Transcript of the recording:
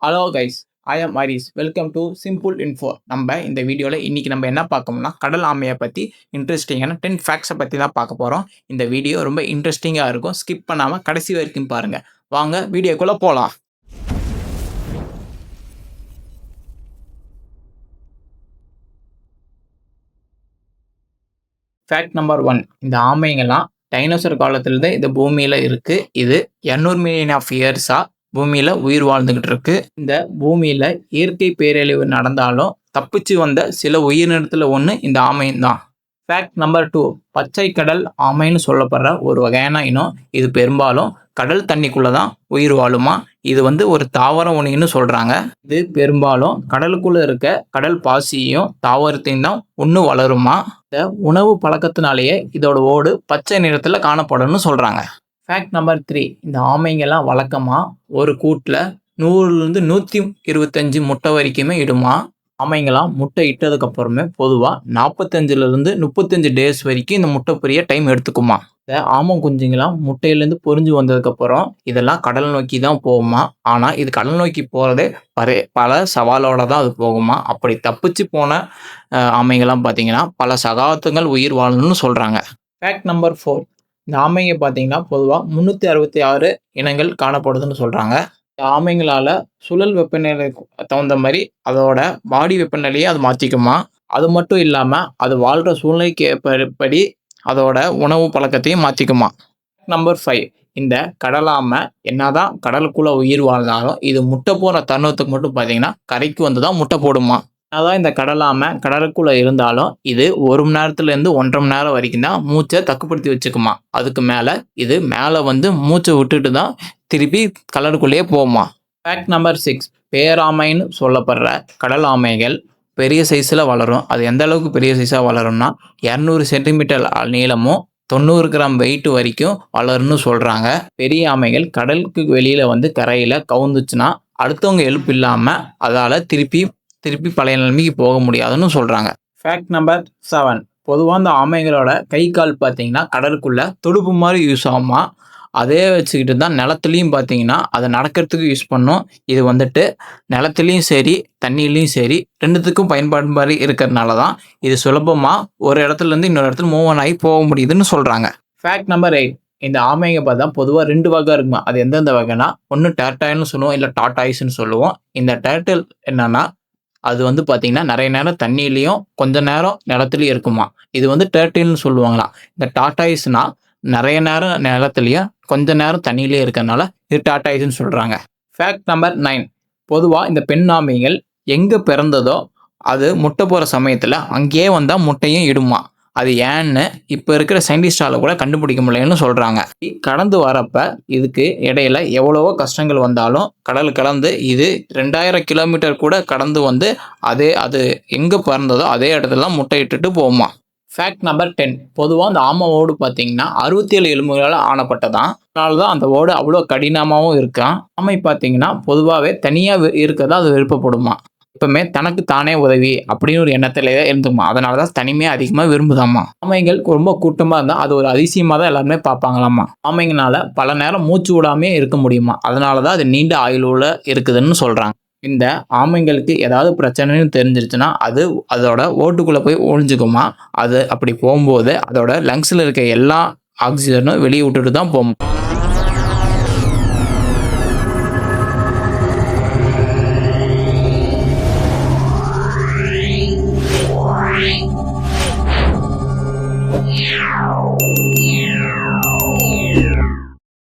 Hello guys, I am Haris. Welcome to simple info. நம்ம இந்த வீடியோவில் இன்றைக்கி நம்ம என்ன பார்க்கணும்னா கடல் ஆமையை பற்றி இன்ட்ரெஸ்டிங்கான 10 ஃபேக்ட்ஸை பற்றி தான் பார்க்க போகிறோம். இந்த வீடியோ ரொம்ப இன்ட்ரெஸ்டிங்காக இருக்கும். ஸ்கிப் பண்ணாமல் கடைசி வரைக்கும் பாருங்கள். வாங்க வீடியோக்குள்ளே போகலாம். Fact number 1. இந்த ஆமைங்கெல்லாம் டைனோசர் காலத்துலேருந்து இந்த பூமியில் இருக்குது. இது 200 மில்லியன் ஆஃப் இயர்ஸாக பூமியில் உயிர் வாழ்ந்துக்கிட்டு இருக்கு. இந்த பூமியில் இயற்கை பேரழிவு நடந்தாலும் தப்பிச்சு வந்த சில உயிரினத்தில் ஒன்று இந்த ஆமையும் தான். Fact number 2. பச்சை கடல் ஆமைன்னு சொல்லப்படுற ஒரு வகையான இனம். இது பெரும்பாலும் கடல் தண்ணிக்குள்ளே தான் உயிர் வாழுமா. இது ஒரு தாவர உணின்னு சொல்கிறாங்க. இது பெரும்பாலும் கடலுக்குள்ளே இருக்க கடல் பாசியையும் தாவரத்தையும் தான் ஒன்று வளருமா. இந்த உணவு பழக்கத்தினாலேயே இதோட ஓடு பச்சை நிறத்தில் காணப்படும்னு சொல்கிறாங்க. Fact number 3. இந்த ஆமைங்கெல்லாம் வழக்கமாக ஒரு கூட்டில் 100லேருந்து 125 முட்டை வரைக்குமே இடுமா. ஆமைங்கெல்லாம் முட்டை இட்டதுக்கப்புறமே பொதுவாக 45லேருந்து 35 டேஸ் வரைக்கும் இந்த முட்டை பொரிய டைம் எடுத்துக்குமா. இந்த ஆமை குஞ்சுங்கெல்லாம் முட்டையிலேருந்து பொரிஞ்சு வந்ததுக்கப்புறம் இதெல்லாம் கடல் நோக்கி தான் போகுமா. ஆனால் இது கடல் நோக்கி போகிறதே பல சவாலோட தான் அது போகுமா. அப்படி தப்பிச்சு போன ஆமைங்கெல்லாம் பார்த்தீங்கன்னா பல சகாப்தங்கள் உயிர் வாழணும்னு சொல்கிறாங்க. Fact number 4. இந்த ஆமைங்க பார்த்தீங்கன்னா பொதுவாக 366 இனங்கள் காணப்படுதுன்னு சொல்கிறாங்க. இந்த ஆமைங்களால் சுழல் வெப்பநிலைக்கு தகுந்த மாதிரி அதோட பாடி வெப்பநிலையை அது மாற்றிக்குமா. அது மட்டும் இல்லாமல் அது வாழ்கிற சூழ்நிலைக்கு ஏற்படி அதோட உணவு பழக்கத்தையும் மாற்றிக்குமா. நம்பர் 5. இந்த கடலாமை என்னதான் கடலுக்குள்ளே உயிர் வாழ்ந்தாலும் இது முட்டை போகிற தருணத்துக்கு மட்டும் பார்த்தீங்கன்னா கரைக்கு வந்து தான் முட்டை போடுமா. அதான் இந்த கடலாமை கடலுக்குள்ளே இருந்தாலும் இது 1 மணி நேரத்துலேருந்து 1.5 மணி நேரம் வரைக்கும் தான் மூச்சை தக்குப்படுத்தி வச்சுக்குமா. அதுக்கு மேலே இது மேலே மூச்சை விட்டுட்டு தான் திருப்பி கடலுக்குள்ளேயே போகுமா. Fact number 6. பேராமைன்னு சொல்லப்படுற கடல் ஆமைகள் பெரிய சைஸில் வளரும். அது எந்த அளவுக்கு பெரிய சைஸாக வளரும்னா 200 சென்டிமீட்டர் நீளமும் 90 கிராம் வெயிட் வரைக்கும் வளரும்னு சொல்கிறாங்க. பெரிய ஆமைகள் கடலுக்கு வெளியில் கரையில் கவுந்துச்சுன்னா அடுத்தவங்க எழுப்பு இல்லாமல் அதால் திருப்பி பழைய நிலைமைக்கு போக முடியாதுன்னு சொல்கிறாங்க. Fact number 7. பொதுவாக இந்த ஆமைகளோட கை கால் பார்த்தீங்கன்னா கடலுக்குள்ளே துடுப்பு மாதிரி யூஸ் ஆகுமா. அதே வச்சுக்கிட்டு தான் நிலத்துலையும் பார்த்தீங்கன்னா அதை நடக்கிறதுக்கு யூஸ் பண்ணும். இது நிலத்துலையும் சரி தண்ணியிலையும் சரி ரெண்டுத்துக்கும் பயன்பாடு மாதிரி இருக்கிறதுனால தான் இது சுலபமாக ஒரு இடத்துலேருந்து இன்னொரு இடத்துல மூவ் ஆகி போக முடியுதுன்னு சொல்கிறாங்க. Fact number 8. இந்த ஆமைங்க பார்த்தா பொதுவாக 2 வகை இருக்குமா. அது எந்தெந்த வகைனா ஒன்று டர்டாயில்னு சொல்லுவோம், இல்லை டாட்டாய்ஸ்ன்னு சொல்லுவோம். இந்த டர்டில் என்னன்னா அது பார்த்தீங்கன்னா நிறைய நேரம் தண்ணியிலையும் கொஞ்ச நேரம் நிலத்துலையும் இருக்குமா. இது டர்டில்னு சொல்லுவாங்களாம். இந்த டாட்டாய்ஸ்னா நிறைய நேரம் நிலத்துலையும் கொஞ்ச நேரம் தண்ணியிலே இருக்கிறதுனால இது டாட்டாய்ஸ்ன்னு சொல்கிறாங்க. Fact number 9. பொதுவாக இந்த பெண் ஆமைகள் எங்கே பிறந்ததோ அது முட்டை போகிற சமயத்தில் அங்கேயே வந்தால் முட்டையும் இடுமா. அது ஏன்னு இப்போ இருக்கிற சயின்டிஸ்டால கூட கண்டுபிடிக்க முடியலன்னு சொல்கிறாங்க. கடந்து வரப்ப இதுக்கு இடையில எவ்வளவோ கஷ்டங்கள் வந்தாலும் கடல் கடந்து இது 2000 கிலோமீட்டர் கூட கடந்து அது எங்கே பிறந்ததோ அதே இடத்துல முட்டை இட்டுட்டு போகுமா. Fact number 10. பொதுவாக அந்த ஆமை ஓடு பார்த்தீங்கன்னா 67 எலும்புகளால் ஆனப்பட்டதான். அதனால தான் அந்த ஓடு அவ்வளோ கடினமாகவும் இருக்கான். ஆமை பார்த்தீங்கன்னா பொதுவாகவே தனியாக இருக்கிறதா அது விருப்பப்படுமா. எப்பவுமே தனக்கு தானே உதவி அப்படின்னு ஒரு எண்ணத்திலே இருந்துமா. அதனால தான் தனிமையாக அதிகமாக விரும்புதாமா. ஆமைகள் ரொம்ப கூட்டமாக இருந்தால் அது ஒரு அதிசயமாக தான் எல்லாருமே பார்ப்பாங்களாமா. ஆமைங்கனால பல நேரம் மூச்சு விடாமே இருக்க முடியுமா. அதனால தான் அது நீண்ட ஆயுளோட இருக்குதுன்னு சொல்கிறாங்க. இந்த ஆமைங்களுக்கு ஏதாவது பிரச்சனைன்னு தெரிஞ்சிருச்சுன்னா அது அதோட ஓட்டுக்குள்ளே போய் ஒழிஞ்சுக்குமா. அது அப்படி போகும்போது அதோட லங்ஸில் இருக்க எல்லா ஆக்சிஜனும் வெளியே விட்டுட்டு தான் போகும். Yeah.